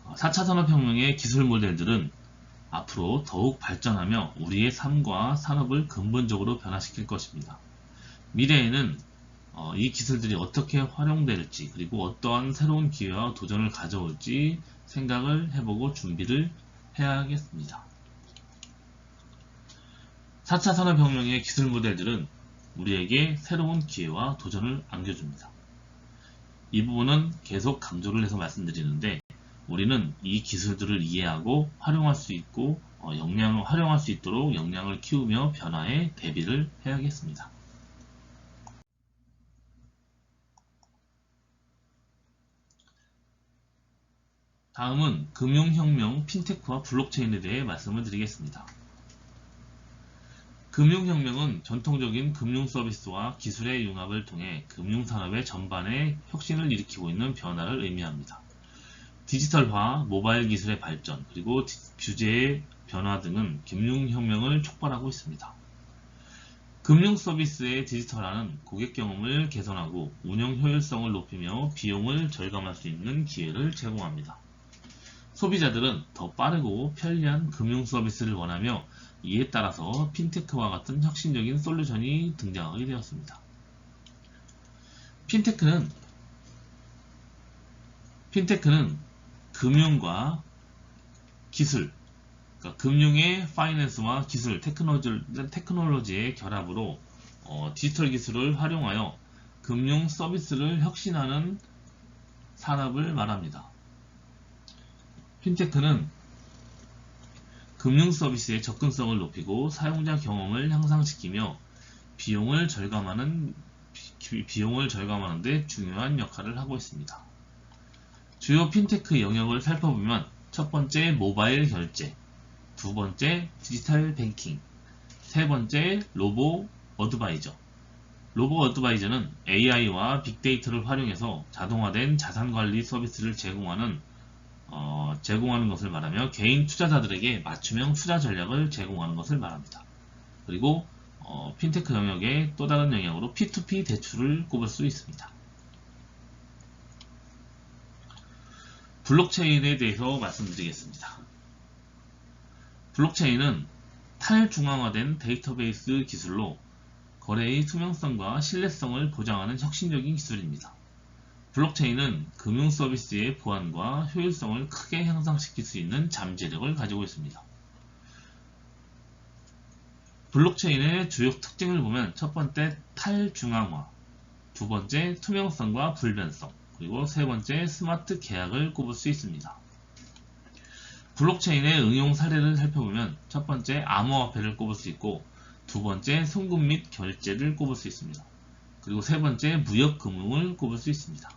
어, 4차 산업혁명의 기술 모델들은 앞으로 더욱 발전하며 우리의 삶과 산업을 근본적으로 변화시킬 것입니다. 미래에는 이 기술들이 어떻게 활용될지 그리고 어떠한 새로운 기회와 도전을 가져올지 생각을 해보고 준비를 해야겠습니다. 4차 산업혁명의 기술 모델들은 우리에게 새로운 기회와 도전을 안겨줍니다. 이 부분은 계속 강조를 해서 말씀드리는데 우리는 이 기술들을 이해하고 활용할 수 있도록 역량을 키우며 변화에 대비를 해야겠습니다. 다음은 금융혁명, 핀테크와 블록체인에 대해 말씀을 드리겠습니다. 금융혁명은 전통적인 금융 서비스와 기술의 융합을 통해 금융산업의 전반에 혁신을 일으키고 있는 변화를 의미합니다. 디지털화, 모바일 기술의 발전, 그리고 규제의 변화 등은 금융혁명을 촉발하고 있습니다. 금융 서비스의 디지털화는 고객 경험을 개선하고 운영 효율성을 높이며 비용을 절감할 수 있는 기회를 제공합니다. 소비자들은 더 빠르고 편리한 금융 서비스를 원하며 이에 따라서 핀테크와 같은 혁신적인 솔루션이 등장하게 되었습니다. 핀테크는 금융과 기술, 그러니까 금융의 파이낸스와 기술, 테크놀로지의 결합으로 디지털 기술을 활용하여 금융 서비스를 혁신하는 산업을 말합니다. 핀테크는 금융 서비스의 접근성을 높이고 사용자 경험을 향상시키며 비용을 절감하는 데 중요한 역할을 하고 있습니다. 주요 핀테크 영역을 살펴보면 첫 번째 모바일 결제, 두 번째 디지털 뱅킹, 세 번째 로보 어드바이저. 로보 어드바이저는 AI와 빅데이터를 활용해서 자동화된 자산관리 서비스를 제공하는 것을 말하며 개인 투자자들에게 맞춤형 투자 전략을 제공하는 것을 말합니다. 그리고 핀테크 영역의 또 다른 영역으로 P2P 대출을 꼽을 수 있습니다. 블록체인에 대해서 말씀드리겠습니다. 블록체인은 탈중앙화된 데이터베이스 기술로 거래의 투명성과 신뢰성을 보장하는 혁신적인 기술입니다. 블록체인은 금융 서비스의 보안과 효율성을 크게 향상시킬 수 있는 잠재력을 가지고 있습니다. 블록체인의 주요 특징을 보면 첫 번째 탈중앙화, 두 번째 투명성과 불변성, 그리고 세 번째 스마트 계약을 꼽을 수 있습니다. 블록체인의 응용 사례를 살펴보면 첫 번째 암호화폐를 꼽을 수 있고 두 번째 송금 및 결제를 꼽을 수 있습니다. 그리고 세 번째 무역금융을 꼽을 수 있습니다.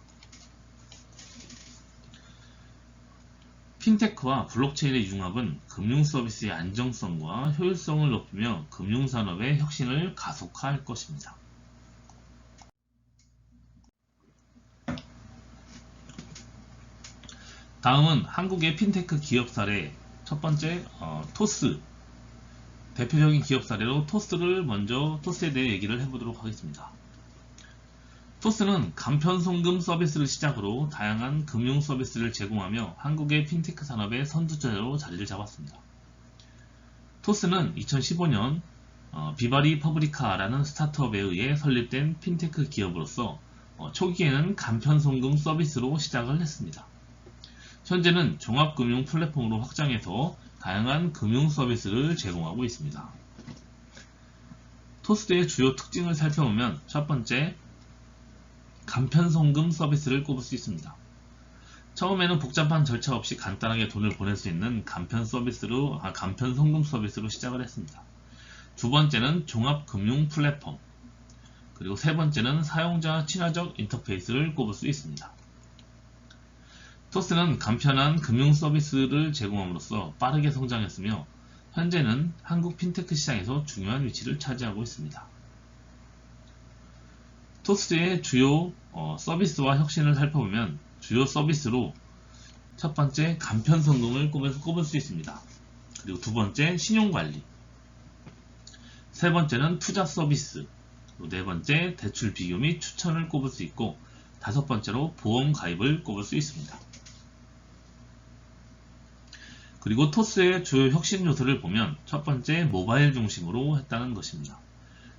핀테크와 블록체인의 융합은 금융 서비스의 안정성과 효율성을 높이며 금융산업의 혁신을 가속화할 것입니다. 다음은 한국의 핀테크 기업 사례 첫 번째 토스, 대표적인 기업 사례로 토스에 대해 얘기를 해보도록 하겠습니다. 토스는 간편 송금 서비스를 시작으로 다양한 금융 서비스를 제공하며 한국의 핀테크 산업의 선두주자로 자리를 잡았습니다. 토스는 2015년 비바리 퍼브리카라는 스타트업에 의해 설립된 핀테크 기업으로서 초기에는 간편 송금 서비스로 시작을 했습니다. 현재는 종합금융 플랫폼으로 확장해서 다양한 금융 서비스를 제공하고 있습니다. 토스의 주요 특징을 살펴보면 첫 번째, 간편 송금 서비스를 꼽을 수 있습니다. 처음에는 복잡한 절차 없이 간단하게 돈을 보낼 수 있는 간편 송금 서비스로 시작을 했습니다. 두 번째는 종합금융 플랫폼, 그리고 세 번째는 사용자 친화적 인터페이스를 꼽을 수 있습니다. 토스는 간편한 금융 서비스를 제공함으로써 빠르게 성장했으며 현재는 한국 핀테크 시장에서 중요한 위치를 차지하고 있습니다. 토스의 주요 서비스와 혁신을 살펴보면 주요 서비스로 첫 번째 간편 송금을 꼽을 수 있습니다. 그리고 두 번째 신용관리, 세 번째는 투자 서비스, 그리고 네 번째 대출 비교 및 추천을 꼽을 수 있고 다섯 번째로 보험 가입을 꼽을 수 있습니다. 그리고 토스의 주요 혁신 요소를 보면 첫 번째 모바일 중심으로 했다는 것입니다.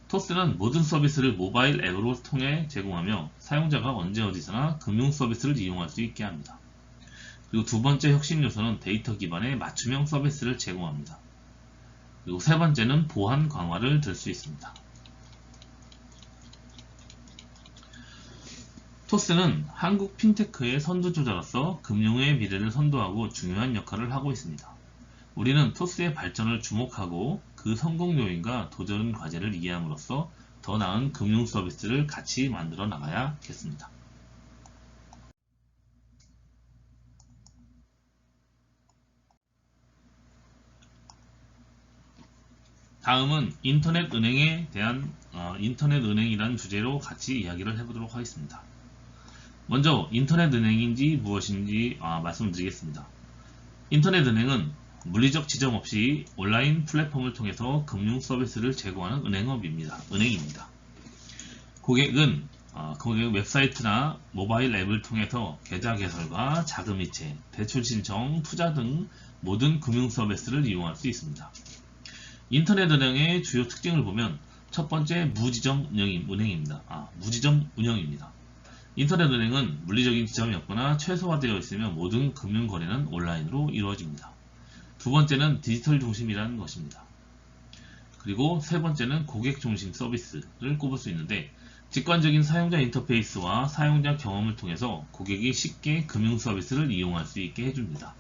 토스는 모든 서비스를 모바일 앱으로 통해 제공하며 사용자가 언제 어디서나 금융 서비스를 이용할 수 있게 합니다. 그리고 두 번째 혁신 요소는 데이터 기반의 맞춤형 서비스를 제공합니다. 그리고 세 번째는 보안 강화를 들 수 있습니다. 토스는 한국 핀테크의 선두주자로서 금융의 미래를 선도하고 중요한 역할을 하고 있습니다. 우리는 토스의 발전을 주목하고 그 성공 요인과 도전 과제를 이해함으로써 더 나은 금융 서비스를 같이 만들어 나가야겠습니다. 다음은 인터넷 은행에 대한 인터넷 은행이라는 주제로 같이 이야기를 해보도록 하겠습니다. 먼저 인터넷 은행인지 무엇인지 말씀드리겠습니다. 인터넷 은행은 물리적 지점 없이 온라인 플랫폼을 통해서 금융 서비스를 제공하는 은행입니다. 고객은 고객 웹사이트나 모바일 앱을 통해서 계좌 개설과 자금 이체, 대출 신청, 투자 등 모든 금융 서비스를 이용할 수 있습니다. 인터넷 은행의 주요 특징을 보면 첫 번째 무지점 운영입니다. 인터넷 은행은 물리적인 지점이 없거나 최소화되어 있으며 모든 금융 거래는 온라인으로 이루어집니다. 두 번째는 디지털 중심이라는 것입니다. 그리고 세 번째는 고객 중심 서비스를 꼽을 수 있는데 직관적인 사용자 인터페이스와 사용자 경험을 통해서 고객이 쉽게 금융 서비스를 이용할 수 있게 해줍니다.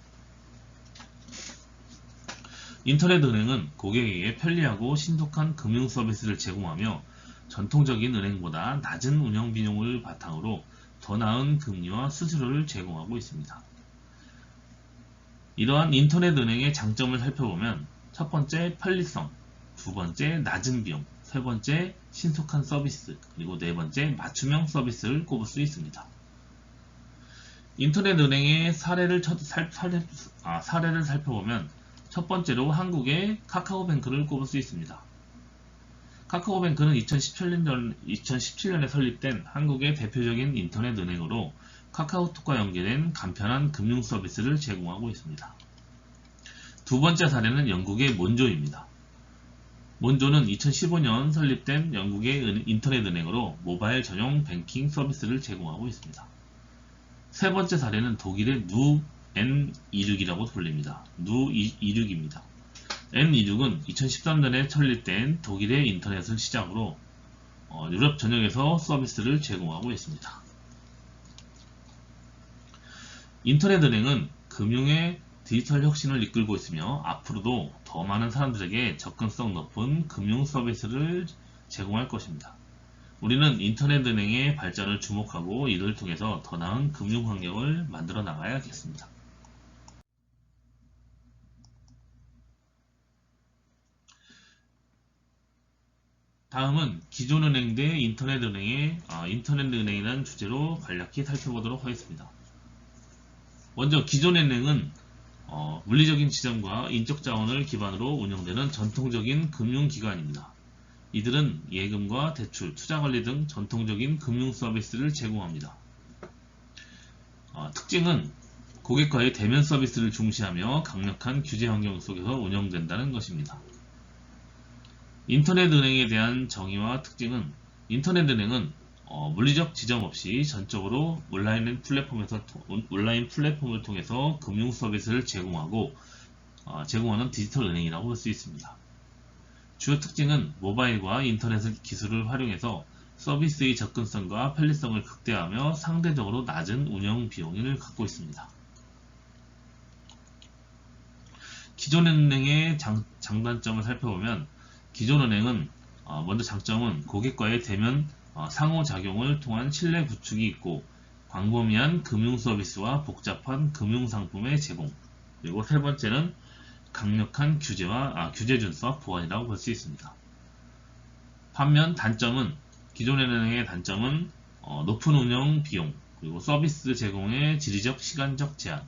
인터넷 은행은 고객에게 편리하고 신속한 금융 서비스를 제공하며 전통적인 은행보다 낮은 운영 비용을 바탕으로 더 나은 금리와 수수료를 제공하고 있습니다. 이러한 인터넷 은행의 장점을 살펴보면 첫 번째 편리성, 두 번째 낮은 비용, 세 번째 신속한 서비스, 그리고 네 번째 맞춤형 서비스를 꼽을 수 있습니다. 인터넷 은행의 사례를 살펴보면 첫 번째로 한국의 카카오뱅크를 꼽을 수 있습니다. 카카오뱅크는 2017년에 설립된 한국의 대표적인 인터넷 은행으로 카카오톡과 연계된 간편한 금융 서비스를 제공하고 있습니다. 두 번째 사례는 영국의 몬조입니다. 몬조는 2015년 설립된 영국의 인터넷 은행으로 모바일 전용 뱅킹 서비스를 제공하고 있습니다. 세 번째 사례는 독일의 N26이라고 불립니다. Nu26입니다. N26은 2013년에 설립된 독일의 인터넷을 시작으로 유럽 전역에서 서비스를 제공하고 있습니다. 인터넷 은행은 금융의 디지털 혁신을 이끌고 있으며 앞으로도 더 많은 사람들에게 접근성 높은 금융 서비스를 제공할 것입니다. 우리는 인터넷 은행의 발전을 주목하고 이를 통해서 더 나은 금융 환경을 만들어 나가야겠습니다. 다음은 기존 은행 대 인터넷 은행이라는 주제로 간략히 살펴보도록 하겠습니다. 먼저 기존 은행은 물리적인 지점과 인적 자원을 기반으로 운영되는 전통적인 금융기관입니다. 이들은 예금과 대출, 투자관리 등 전통적인 금융 서비스를 제공합니다. 특징은 고객과의 대면 서비스를 중시하며 강력한 규제 환경 속에서 운영된다는 것입니다. 인터넷 은행에 대한 정의와 특징은 인터넷 은행은 물리적 지점 없이 전적으로 온라인 플랫폼을 통해서 금융 서비스를 제공하는 디지털 은행이라고 볼 수 있습니다. 주요 특징은 모바일과 인터넷 기술을 활용해서 서비스의 접근성과 편리성을 극대화하며 상대적으로 낮은 운영 비용을 갖고 있습니다. 기존 은행의 장단점을 살펴보면 기존 은행은 먼저 장점은 고객과의 대면 상호작용을 통한 신뢰 구축이 있고 광범위한 금융 서비스와 복잡한 금융 상품의 제공, 그리고 세 번째는 강력한 규제 준수와 보안이라고 볼 수 있습니다. 반면 기존 은행의 단점은 높은 운영 비용, 그리고 서비스 제공의 지리적 시간적 제한,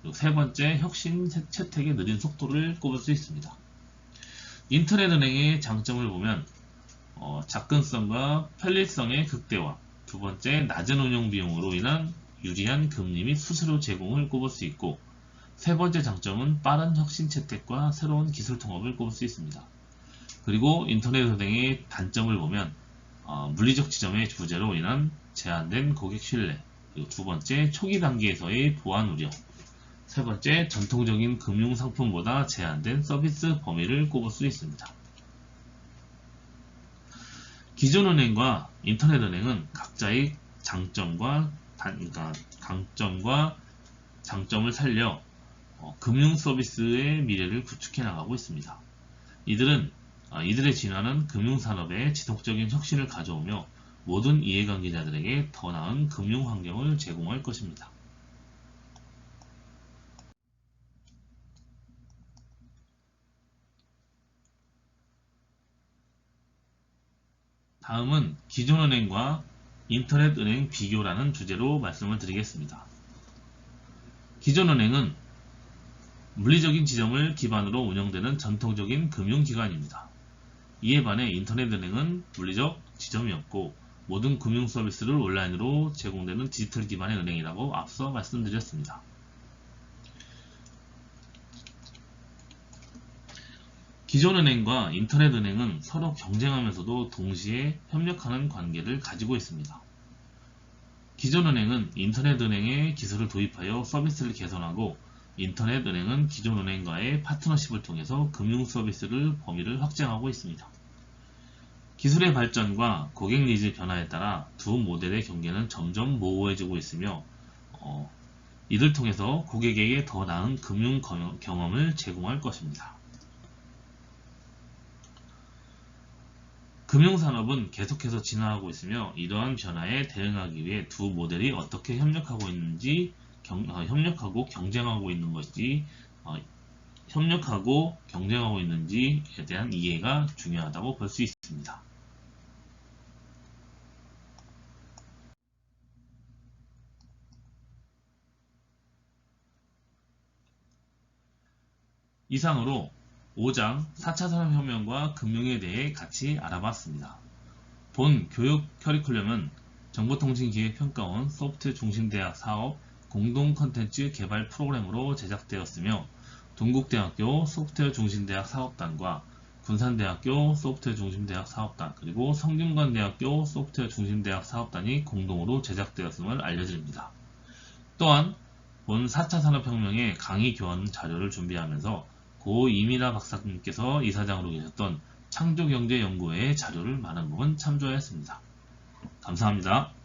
그리고 세 번째 혁신 채택의 느린 속도를 꼽을 수 있습니다. 인터넷 은행의 장점을 보면 접근성과 편리성의 극대화, 두 번째 낮은 운영 비용으로 인한 유리한 금리 및 수수료 제공을 꼽을 수 있고, 세 번째 장점은 빠른 혁신 채택과 새로운 기술 통합을 꼽을 수 있습니다. 그리고 인터넷 은행의 단점을 보면 물리적 지점의 부재로 인한 제한된 고객 신뢰, 그리고 두 번째 초기 단계에서의 보안 우려, 세 번째 전통적인 금융 상품보다 제한된 서비스 범위를 꼽을 수 있습니다. 기존 은행과 인터넷 은행은 각자의 강점과 장점을 살려 금융 서비스의 미래를 구축해 나가고 있습니다. 이들의 진화는 금융산업에 지속적인 혁신을 가져오며 모든 이해관계자들에게 더 나은 금융 환경을 제공할 것입니다. 다음은 기존 은행과 인터넷 은행 비교라는 주제로 말씀을 드리겠습니다. 기존 은행은 물리적인 지점을 기반으로 운영되는 전통적인 금융기관입니다. 이에 반해 인터넷 은행은 물리적 지점이 없고 모든 금융 서비스를 온라인으로 제공되는 디지털 기반의 은행이라고 앞서 말씀드렸습니다. 기존 은행과 인터넷 은행은 서로 경쟁하면서도 동시에 협력하는 관계를 가지고 있습니다. 기존 은행은 인터넷 은행의 기술을 도입하여 서비스를 개선하고, 인터넷 은행은 기존 은행과의 파트너십을 통해서 금융 서비스를 범위를 확장하고 있습니다. 기술의 발전과 고객 니즈 변화에 따라 두 모델의 경계는 점점 모호해지고 있으며 이들 통해서 고객에게 더 나은 금융 경험을 제공할 것입니다. 금융산업은 계속해서 진화하고 있으며 이러한 변화에 대응하기 위해 두 모델이 어떻게 협력하고 경쟁하고 있는지에 대한 이해가 중요하다고 볼 수 있습니다. 이상으로 5장 4차 산업혁명과 금융에 대해 같이 알아봤습니다. 본 교육 커리큘럼은 정보통신기획평가원 소프트 중심대학 사업 공동 컨텐츠 개발 프로그램으로 제작되었으며 동국대학교 소프트웨어 중심대학 사업단과 군산대학교 소프트웨어 중심대학 사업단, 그리고 성균관대학교 소프트웨어 중심대학 사업단이 공동으로 제작되었음을 알려드립니다. 또한 본 4차 산업혁명의 강의 교환 자료를 준비하면서 고 이민아 박사님께서 이사장으로 계셨던 창조경제연구회의 자료를 많은 부분 참조하였습니다. 감사합니다.